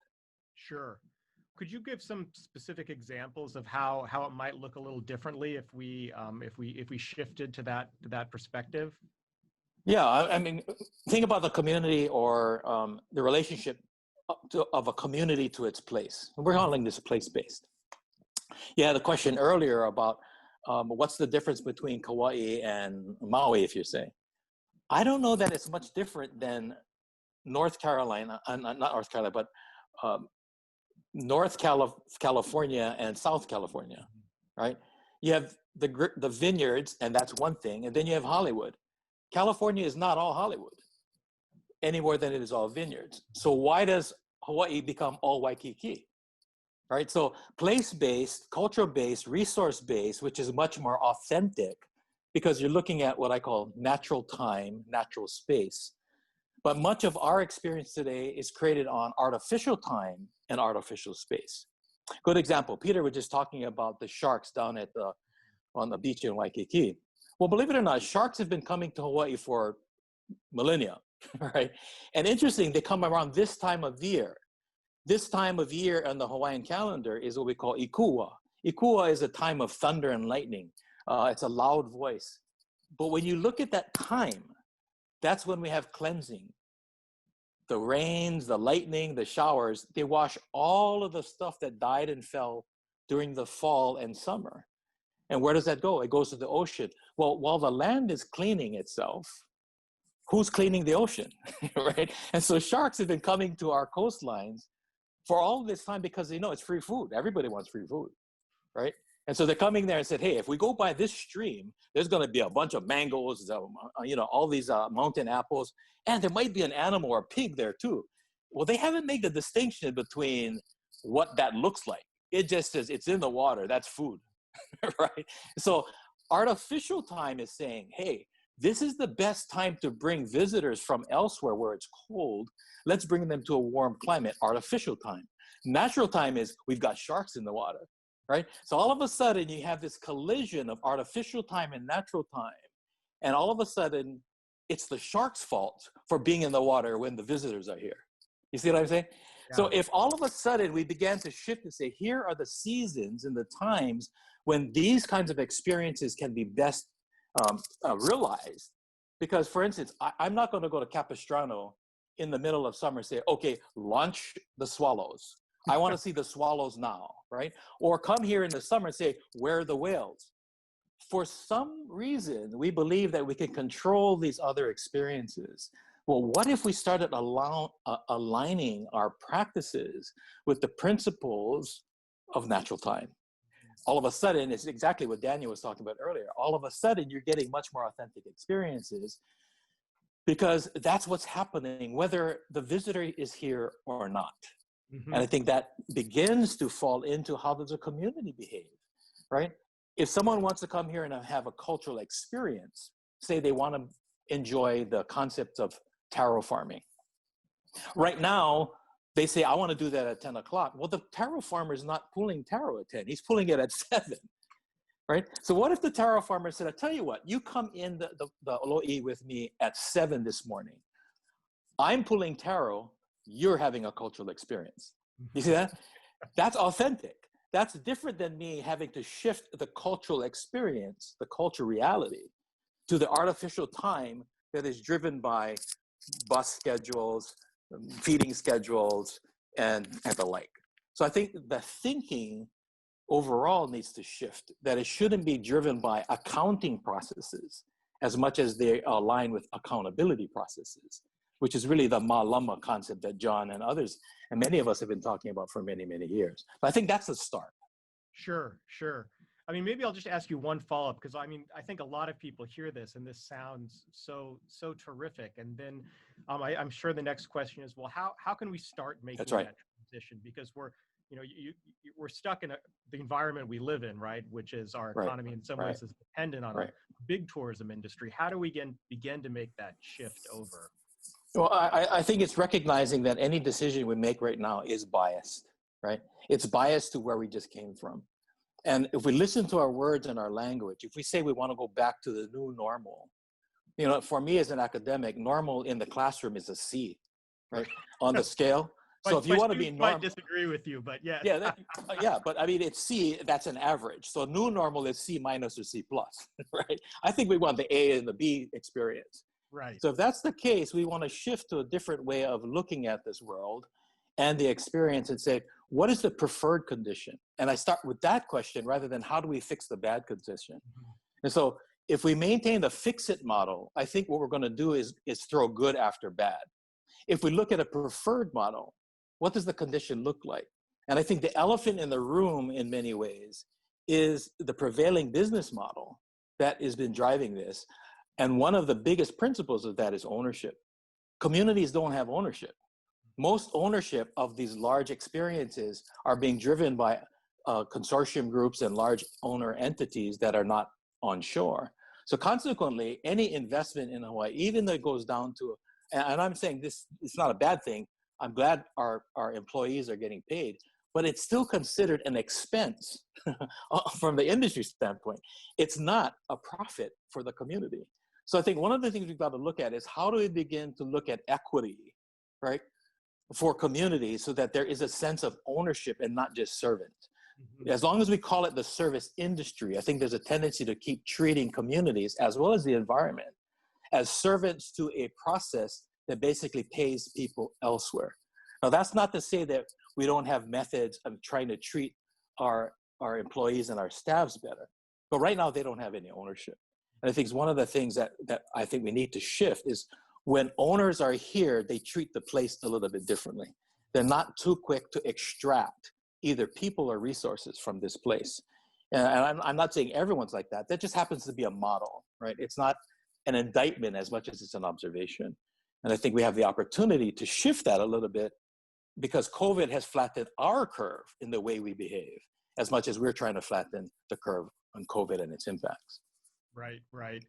Sure. Could you give some specific examples of how it might look a little differently if we shifted to that perspective? Yeah, I mean, think about the community, or the relationship of a community to its place. We're calling this place-based. You had a question earlier about what's the difference between Kauai and Maui, if you say. I don't know that it's much different than North Carolina, not North Carolina, but North California and South California, right? You have the vineyards, and that's one thing, and then you have Hollywood. California is not all Hollywood any more than it is all vineyards. So why does Hawaii become all Waikiki, right? So place-based, cultural-based, resource-based, which is much more authentic, because you're looking at what I call natural time, natural space. But much of our experience today is created on artificial time and artificial space. Good example, Peter was just talking about the sharks down on the beach in Waikiki. Well, believe it or not, sharks have been coming to Hawaii for millennia, right? And interesting, they come around this time of year. This time of year on the Hawaiian calendar is what we call Ikua. Ikua is a time of thunder and lightning. It's a loud voice. But when you look at that time, that's when we have cleansing. The rains, the lightning, the showers, they wash all of the stuff that died and fell during the fall and summer. And where does that go? It goes to the ocean. Well, while the land is cleaning itself, who's cleaning the ocean, right? And so sharks have been coming to our coastlines for all this time because they know it's free food. Everybody wants free food, right? And so they're coming there and said, hey, if we go by this stream, there's going to be a bunch of mangoes, all these mountain apples, and there might be an animal or a pig there too. Well, they haven't made the distinction between what that looks like. It just says it's in the water, that's food, right? So artificial time is saying, hey, this is the best time to bring visitors from elsewhere where it's cold. Let's bring them to a warm climate, artificial time. Natural time is we've got sharks in the water, right? So all of a sudden you have this collision of artificial time and natural time. And all of a sudden it's the shark's fault for being in the water when the visitors are here. You see what I'm saying? Yeah. So if all of a sudden we began to shift and say, here are the seasons and the times when these kinds of experiences can be best realized. Because for instance, I'm not going to go to Capistrano in the middle of summer and say, okay, launch the swallows. I want to see the swallows now, right? Or come here in the summer and say, where are the whales? For some reason, we believe that we can control these other experiences. Well, what if we started aligning our practices with the principles of natural time? All of a sudden, it's exactly what Daniel was talking about earlier. All of a sudden, you're getting much more authentic experiences because that's what's happening, whether the visitor is here or not. Mm-hmm. And I think that begins to fall into how does a community behave, right? If someone wants to come here and have a cultural experience, say they want to enjoy the concept of taro farming. Right now, they say, I want to do that at 10 o'clock. Well, the taro farmer is not pulling taro at 10. He's pulling it at 7, right? So what if the taro farmer said, I tell you what, you come in the alo'i with me at 7 this morning. I'm pulling taro. You're having a cultural experience. You see that? That's authentic. That's different than me having to shift the cultural experience, the cultural reality, to the artificial time that is driven by bus schedules, feeding schedules, and the like. So I think the thinking overall needs to shift, that it shouldn't be driven by accounting processes as much as they align with accountability processes, which is really the mālama concept that John and others, and many of us have been talking about for many, many years. But I think that's a start. Sure, sure. I mean, maybe I'll just ask you one follow-up, because I mean, I think a lot of people hear this and this sounds so terrific. And then I'm sure the next question is, well, how can we start making that transition? Because we're, you know, we're stuck in the environment we live in, right? Which is our economy in some ways is dependent on a big tourism industry. How do we begin to make that shift over? Well, I think it's recognizing that any decision we make right now is biased, right? It's biased to where we just came from. And if we listen to our words and our language, if we say we want to go back to the new normal, you know, for me as an academic, normal in the classroom is a C, right? On the scale. So if you want to be normal, I might disagree with you, but yes. Yeah, but I mean, it's C, that's an average. So new normal is C- or C+, right? I think we want the A and the B experience. Right. So if that's the case, we want to shift to a different way of looking at this world and the experience and say, what is the preferred condition? And I start with that question rather than how do we fix the bad condition? Mm-hmm. And so if we maintain the fix-it model, I think what we're going to do is throw good after bad. If we look at a preferred model, what does the condition look like? And I think the elephant in the room in many ways is the prevailing business model that has been driving this. And one of the biggest principles of that is ownership. Communities don't have ownership. Most ownership of these large experiences are being driven by consortium groups and large owner entities that are not on shore. So consequently, any investment in Hawaii, even though it goes down to, and I'm saying this, it's not a bad thing. I'm glad our employees are getting paid, but it's still considered an expense from the industry standpoint. It's not a profit for the community. So I think one of the things we've got to look at is how do we begin to look at equity, right, for communities so that there is a sense of ownership and not just servant. Mm-hmm. As long as we call it the service industry, I think there's a tendency to keep treating communities as well as the environment as servants to a process that basically pays people elsewhere. Now, that's not to say that we don't have methods of trying to treat our employees and our staffs better, but right now they don't have any ownership. And I think it's one of the things that I think we need to shift is when owners are here, they treat the place a little bit differently. They're not too quick to extract either people or resources from this place. And I'm not saying everyone's like that. That just happens to be a model, right? It's not an indictment as much as it's an observation. And I think we have the opportunity to shift that a little bit because COVID has flattened our curve in the way we behave as much as we're trying to flatten the curve on COVID and its impacts. Right, right.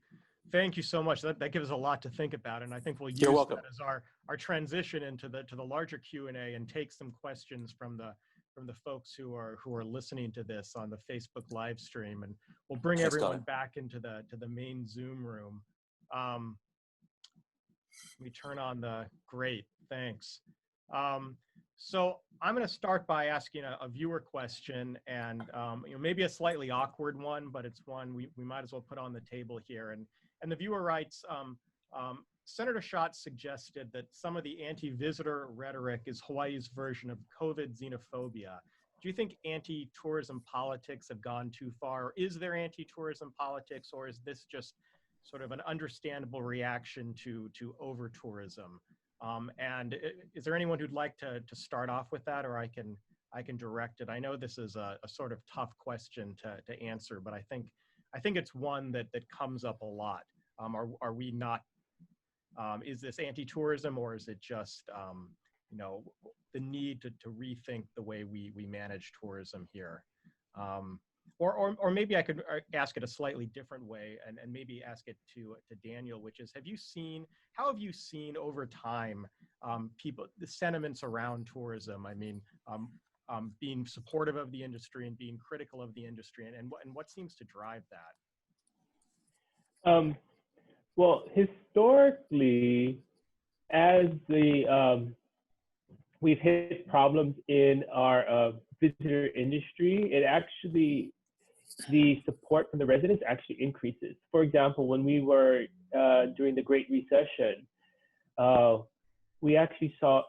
Thank you so much. That gives us a lot to think about, and I think we'll use You're welcome. that as our transition into the larger Q&A and take some questions from the folks who are listening to this on the Facebook live stream, and we'll bring Thanks, everyone Colin. back into the main Zoom room. Let me turn on the great. Thanks. So I'm going to start by asking a viewer question, and maybe a slightly awkward one, but it's one we might as well put on the table here. And the viewer writes, Senator Schatz suggested that some of the anti-visitor rhetoric is Hawaii's version of COVID xenophobia. Do you think anti-tourism politics have gone too far? Is there anti-tourism politics, or is this just sort of an understandable reaction to over-tourism? And is there anyone who'd like to start off with that, or I can direct it? I know this is a sort of tough question to answer, but I think it's one that comes up a lot. Are we not? Is this anti-tourism, or is it just the need to rethink the way we manage tourism here? Or maybe I could ask it a slightly different way, and maybe ask it to Daniel, which is, how have you seen over time the sentiments around tourism? I mean, being supportive of the industry and being critical of the industry, and what seems to drive that? Well, historically, as we've hit problems in our visitor industry, the support from the residents actually increases. For example, when we were during the Great Recession, we actually saw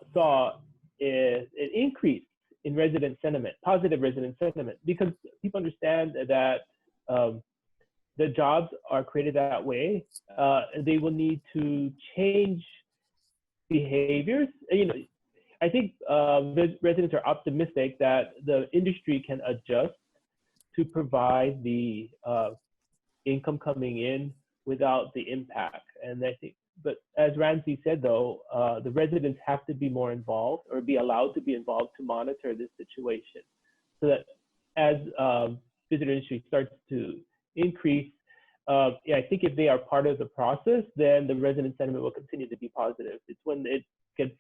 an increase in resident sentiment, positive resident sentiment, because people understand that the jobs are created that way. They will need to change behaviors. I think the residents are optimistic that the industry can adjust to provide the income coming in without the impact. And I think, but as Ramsay said, though, the residents have to be more involved, or be allowed to be involved, to monitor this situation, so that as visitor industry starts to increase, I think if they are part of the process, then the resident sentiment will continue to be positive. It's when it gets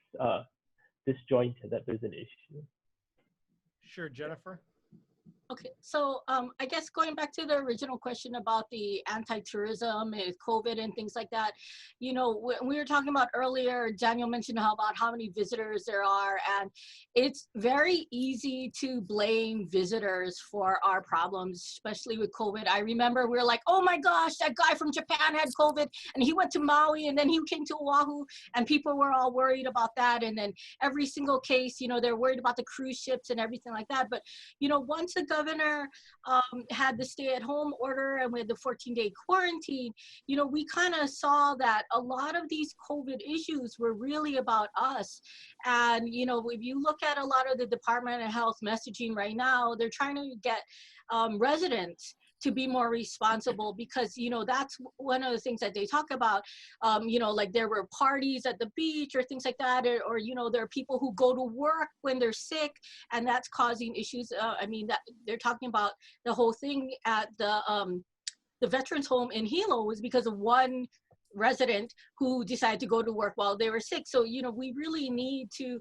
disjointed that there's an issue. Sure, Jennifer. Okay, so I guess going back to the original question about the anti-tourism and COVID and things like that, we were talking about earlier, Daniel mentioned about how many visitors there are, and it's very easy to blame visitors for our problems, especially with COVID. I remember we were like, oh my gosh, that guy from Japan had COVID and he went to Maui and then he came to Oahu, and people were all worried about that. And then every single case, they're worried about the cruise ships and everything like that. But, once the governor had the stay-at-home order and we had the 14-day quarantine, we kind of saw that a lot of these COVID issues were really about us. And, if you look at a lot of the Department of Health messaging right now, they're trying to get residents to be more responsible, because that's one of the things that they talk about. Like there were parties at the beach or things like that, or there are people who go to work when they're sick, and that's causing issues. That they're talking about the whole thing at the veterans home in Hilo was because of one resident who decided to go to work while they were sick. So we really need to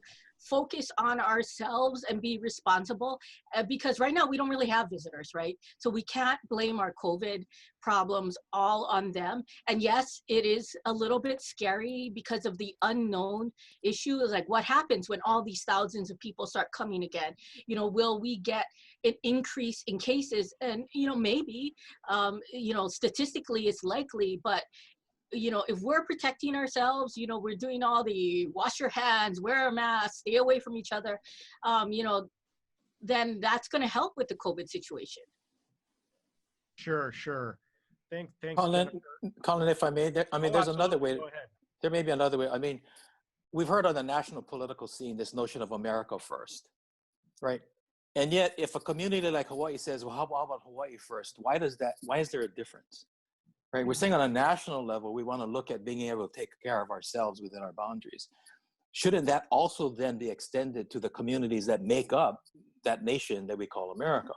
focus on ourselves and be responsible, because right now we don't really have visitors, right? So we can't blame our COVID problems all on them. And yes, it is a little bit scary because of the unknown issue. Like, what happens when all these thousands of people start coming again? Will we get an increase in cases? And maybe statistically it's likely, but if we're protecting ourselves, we're doing all the wash your hands, wear a mask, stay away from each other, then that's going to help with the COVID situation. Sure. Thanks. Colin, if I may, there's another way. Go ahead. There may be another way. We've heard on the national political scene this notion of America first, right? And yet, if a community like Hawaii says, well, how about Hawaii first? Why is there a difference? Right, we're saying on a national level, we want to look at being able to take care of ourselves within our boundaries. Shouldn't that also then be extended to the communities that make up that nation that we call America,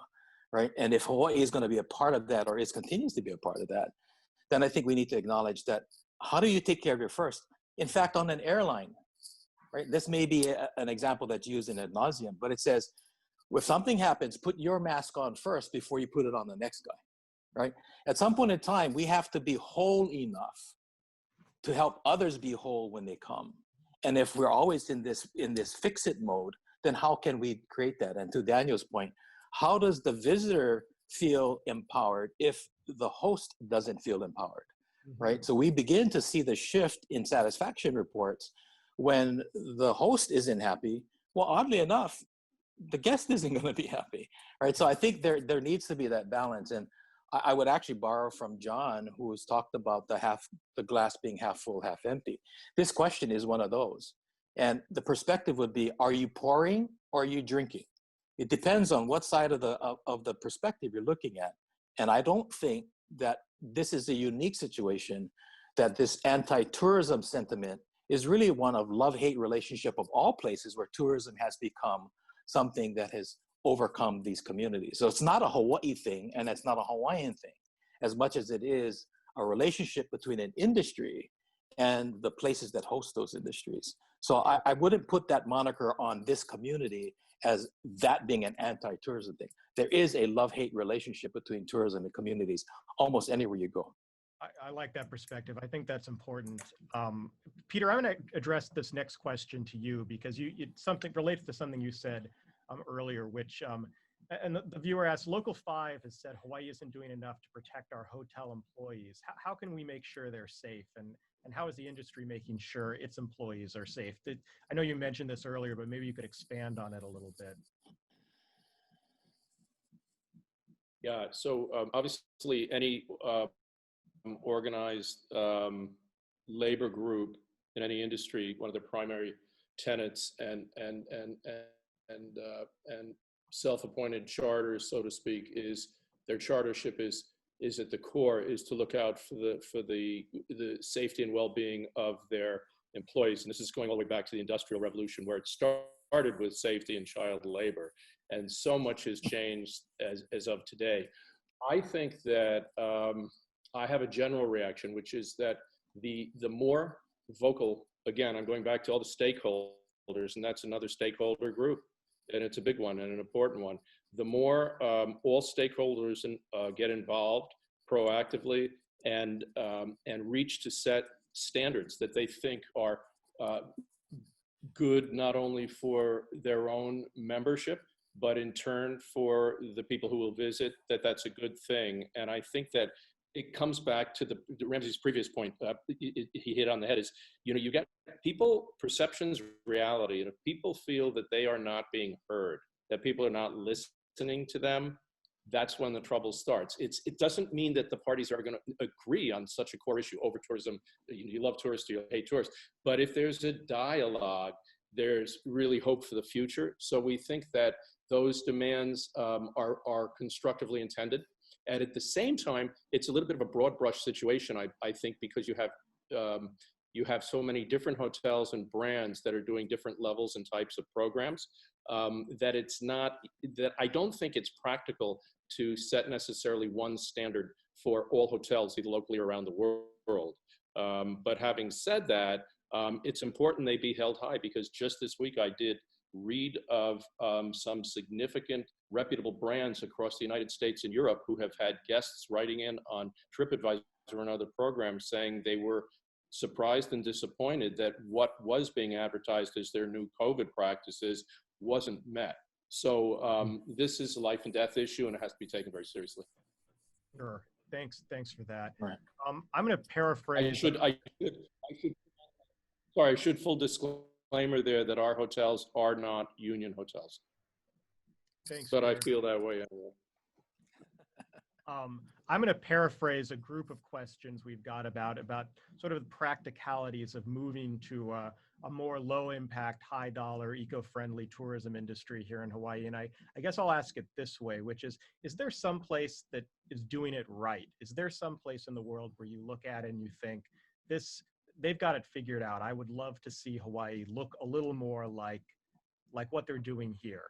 right? And if Hawaii is going to be a part of that, or continues to be a part of that, then I think we need to acknowledge that how do you take care of your first? In fact, on an airline, right? This may be an example that's used in ad nauseum, but it says, if something happens, put your mask on first before you put it on the next guy, right? At some point in time, we have to be whole enough to help others be whole when they come. And if we're always in this fix-it mode, then how can we create that? And to Daniel's point, how does the visitor feel empowered if the host doesn't feel empowered, right? So we begin to see the shift in satisfaction reports when the host isn't happy. Well, oddly enough, the guest isn't going to be happy, right? So I think there needs to be that balance. And I would actually borrow from John, who's talked about the glass being half full, half empty. This question is one of those. And the perspective would be, are you pouring or are you drinking? It depends on what side of the perspective you're looking at. And I don't think that this is a unique situation, that this anti-tourism sentiment is really one of love-hate relationship of all places where tourism has become something that has overcome these communities. So it's not a Hawaii thing, and it's not a Hawaiian thing, as much as it is a relationship between an industry and the places that host those industries. So I wouldn't put that moniker on this community as that being an anti-tourism thing. There is a love-hate relationship between tourism and communities almost anywhere you go. I like that perspective. I think that's important. Peter, I'm going to address this next question to you because something relates to something you said earlier, which, and the viewer asked, Local 5 has said Hawaii isn't doing enough to protect our hotel employees. How can we make sure they're safe? And how is the industry making sure its employees are safe? I know you mentioned this earlier, but maybe you could expand on it a little bit. Yeah, so obviously any organized labor group in any industry, one of their primary tenets and self-appointed charters, so to speak, is their chartership is at the core, is to look out for the safety and well-being of their employees. And this is going all the way back to the Industrial Revolution, where it started with safety and child labor. And so much has changed as of today. I think that I have a general reaction, which is that the more vocal, again, I'm going back to all the stakeholders, and that's another stakeholder group, and it's a big one and an important one. The more all stakeholders get involved proactively and reach to set standards that they think are good not only for their own membership, but in turn for the people who will visit, that's a good thing. And I think that it comes back to Ramsay's previous point. He hit on the head is, you get people perceptions, reality, and if people feel that they are not being heard, that people are not listening to them, that's when the trouble starts. It doesn't mean that the parties are going to agree on such a core issue over tourism. You love tourists, you hate tourists. But if there's a dialogue, there's really hope for the future. So we think that those demands are constructively intended. And at the same time, it's a little bit of a broad brush situation, I think, because you have so many different hotels and brands that are doing different levels and types of programs, that I don't think it's practical to set necessarily one standard for all hotels, either locally or around the world. But having said that, it's important they be held high, because just this week I did read of some significant reputable brands across the United States and Europe who have had guests writing in on TripAdvisor and other programs saying they were surprised and disappointed that what was being advertised as their new COVID practices wasn't met. So this is a life and death issue, and it has to be taken very seriously. Sure. Thanks for that. Right. I'm going to paraphrase. I should full disclaimer there that our hotels are not union hotels. Thanks. But Peter. I feel that way anyway. I'm going to paraphrase a group of questions we've got about sort of the practicalities of moving to a more low impact, high dollar, eco-friendly tourism industry here in Hawaii. And I guess I'll ask it this way, which is there some place that is doing it right? Is there some place in the world where you look at it and you think they've got it figured out? I would love to see Hawaii look a little more like what they're doing here.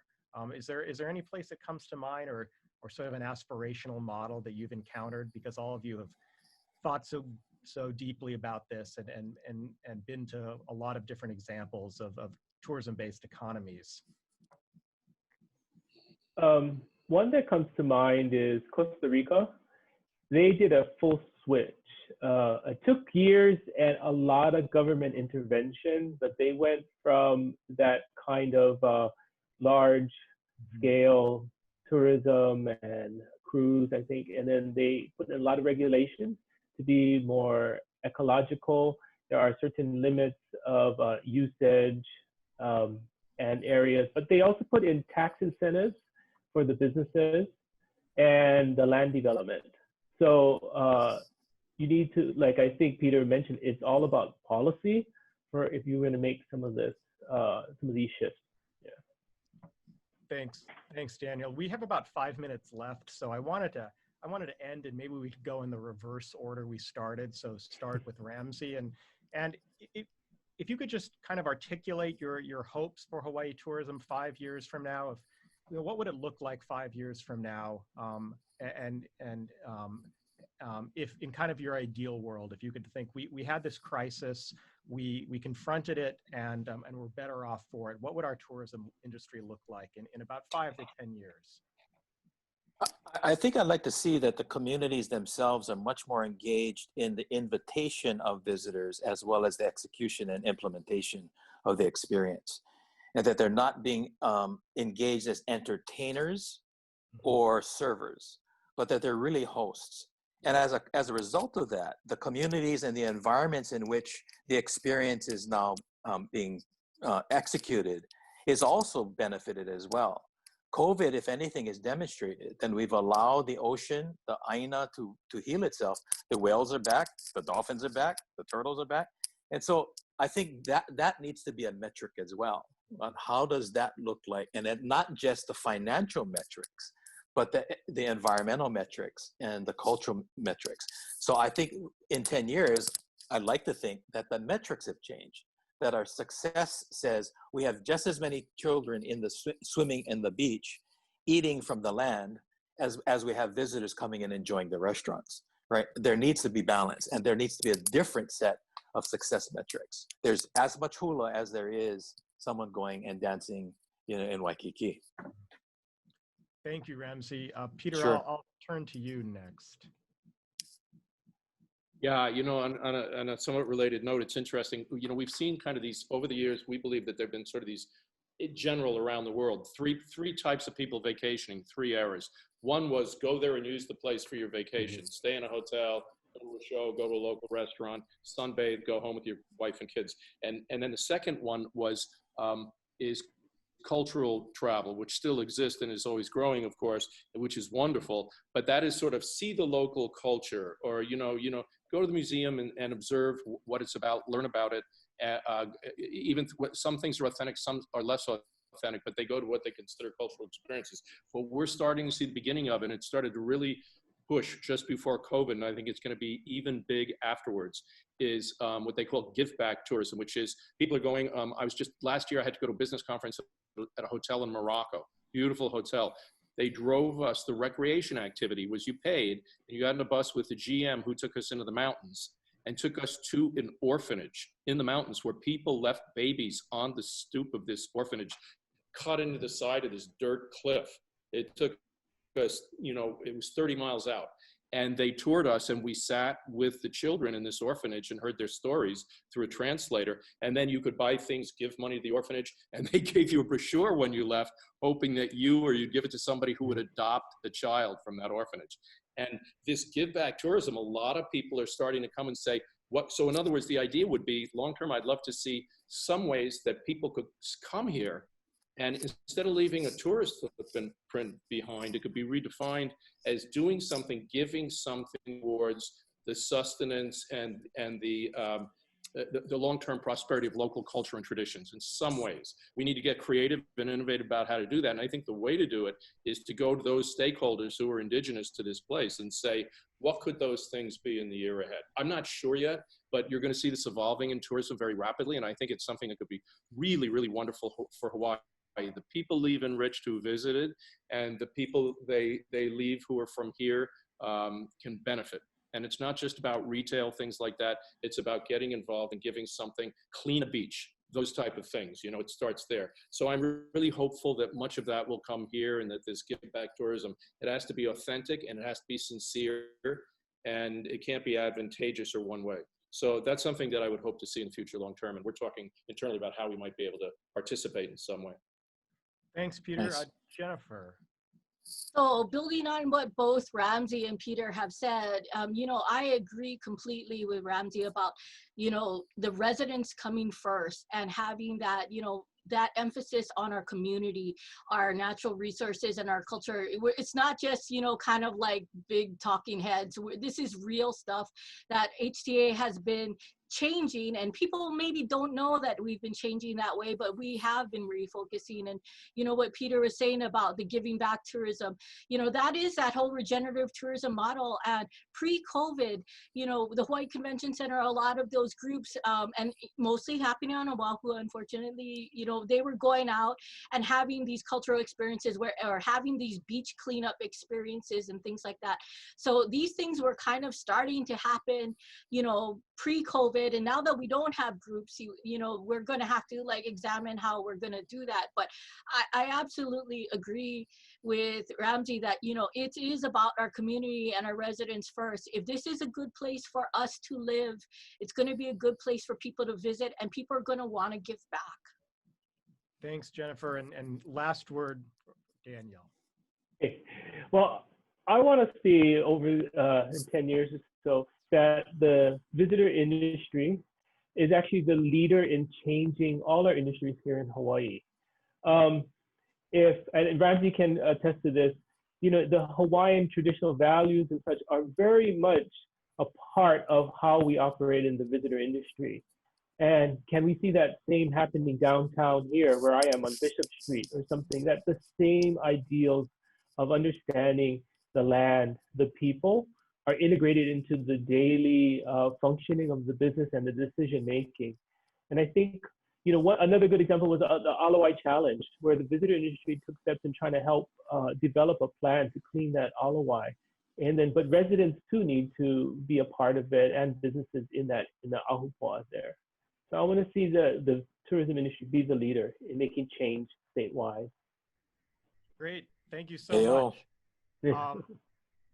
Is there any place that comes to mind, or sort of an aspirational model that you've encountered? Because all of you have thought so deeply about this and been to a lot of different examples of tourism-based economies? One that comes to mind is Costa Rica. They did a full switch. It took years and a lot of government intervention, but they went from that kind of large scale tourism and cruise, I think, and then they put in a lot of regulations to be more ecological. There are certain limits of usage and areas, but they also put in tax incentives for the businesses and the land development. So you need to, like I think Peter mentioned, it's all about policy for if you're going to make some of this, some of these shifts. Yeah. Thanks, Daniel. We have about 5 minutes left, so I wanted to end, and maybe we could go in the reverse order we started. So start with Ramsay, and if you could just kind of articulate your hopes for Hawaii tourism 5 years from now. Of what would it look like 5 years from now, if in kind of your ideal world, if you could think we had this crisis, we confronted it, and we're better off for it, what would our tourism industry look like in about 5 to 10 years? I think I'd like to see that the communities themselves are much more engaged in the invitation of visitors as well as the execution and implementation of the experience, and that they're not being engaged as entertainers or servers, but that they're really hosts. And as a result of that, the communities and the environments in which the experience is now being executed is also benefited as well. COVID, if anything, is demonstrated. Then we've allowed the ocean, the aina, to heal itself. The whales are back, the dolphins are back, the turtles are back. And so I think that needs to be a metric as well. But how does that look like? And not just the financial metrics, but the environmental metrics and the cultural metrics. So I think in 10 years, I'd like to think that the metrics have changed, that our success says we have just as many children in the swimming in the beach, eating from the land, as we have visitors coming and enjoying the restaurants, right? There needs to be balance, and there needs to be a different set of success metrics. There's as much hula as there is someone going and dancing in Waikiki. Thank you, Ramsay. Peter, Sure. I'll turn to you next. Yeah, on a somewhat related note, it's interesting. We've seen kind of these over the years. We believe that there've been sort of these, in general, around the world, three types of people vacationing, 3 eras. One was go there and use the place for your vacation. Stay in a hotel, go to a show, go to a local restaurant, sunbathe, go home with your wife and kids. And then the second one was is cultural travel, which still exists and is always growing, of course, which is wonderful. But that is sort of see the local culture, or go to the museum and observe what it's about, learn about it. Even some things are authentic, some are less authentic, but they go to what they consider cultural experiences. But we're starting to see the beginning of it, and it started to really push just before COVID, and I think it's going to be even big afterwards, is what they call give back tourism, which is people are going, last year I had to go to a business conference at a hotel in Morocco, beautiful hotel. They drove us, the recreation activity was you paid, and you got in a bus with the GM who took us into the mountains and took us to an orphanage in the mountains where people left babies on the stoop of this orphanage, cut into the side of this dirt cliff. It took us, it was 30 miles out. And they toured us, and we sat with the children in this orphanage and heard their stories through a translator. And then you could buy things, give money to the orphanage, and they gave you a brochure when you left, hoping that you'd give it to somebody who would adopt the child from that orphanage. And this give back tourism, a lot of people are starting to come and say, so in other words, the idea would be long-term, I'd love to see some ways that people could come here, and instead of leaving a tourist footprint behind, it could be redefined as doing something, giving something towards the sustenance and the long-term prosperity of local culture and traditions. In some ways, we need to get creative and innovative about how to do that. And I think the way to do it is to go to those stakeholders who are indigenous to this place and say, what could those things be in the year ahead? I'm not sure yet, but you're going to see this evolving in tourism very rapidly. And I think it's something that could be really, really wonderful for Hawaii. The people leave enriched who visited, and the people they leave who are from here can benefit. And it's not just about retail, things like that. It's about getting involved and giving something, clean a beach, those type of things. You know, it starts there. So I'm really hopeful that much of that will come here, and that this give back tourism, it has to be authentic and it has to be sincere, and it can't be advantageous or one way. So that's something that I would hope to see in the future long term. And we're talking internally about how we might be able to participate in some way. Thanks, Peter. Nice. Jennifer. So building on what both Ramsay and Peter have said, you know, I agree completely with Ramsay about, you know, the residents coming first and having that, you know, that emphasis on our community, our natural resources, and our culture. It's not just, you know, kind of like big talking heads. This is real stuff that HTA has been changing, and people maybe don't know that we've been changing that way, but we have been refocusing. And you know what Peter was saying about the giving back tourism, you know, that is that whole regenerative tourism model. And pre-COVID, you know, the Hawaii Convention Center, a lot of those groups, and mostly happening on Oahu, unfortunately, you know, they were going out and having these cultural experiences or having these beach cleanup experiences and things like that. So these things were kind of starting to happen, you know, pre-COVID. And now that we don't have groups, you know, we're going to have to like examine how we're going to do that. But I absolutely agree with Ramsay that, you know, it is about our community and our residents first. If this is a good place for us to live, it's going to be a good place for people to visit, and people are going to want to give back. Thanks, Jennifer. And last word, Daniel. Okay. Well, I want to see over in 10 years or so that the visitor industry is actually the leader in changing all our industries here in Hawaii. And Ramsay can attest to this, you know, the Hawaiian traditional values and such are very much a part of how we operate in the visitor industry. And can we see that same happening downtown here where I am on Bishop Street or something, that the same ideals of understanding the land, the people, are integrated into the daily functioning of the business and the decision making. And I think, you know, another good example was the Alawai Challenge, where the visitor industry took steps in trying to help develop a plan to clean that Alawai. And then, but residents too need to be a part of it, and businesses in the Ahupua'a there. So I want to see the tourism industry be the leader in making change statewide. Great. Thank you so much. Yeah.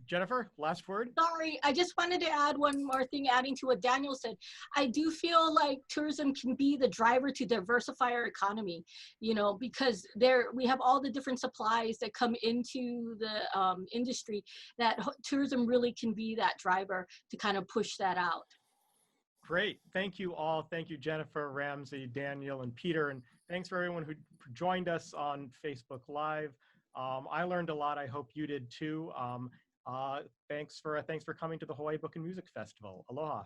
Jennifer, last word? Sorry, I just wanted to add one more thing, adding to what Daniel said. I do feel like tourism can be the driver to diversify our economy, you know, because we have all the different supplies that come into the industry, that tourism really can be that driver to kind of push that out. Great. Thank you all. Thank you, Jennifer, Ramsay, Daniel, and Peter. And thanks for everyone who joined us on Facebook Live. I learned a lot. I hope you did too. Thanks for coming to the Hawaii Book and Music Festival. Aloha.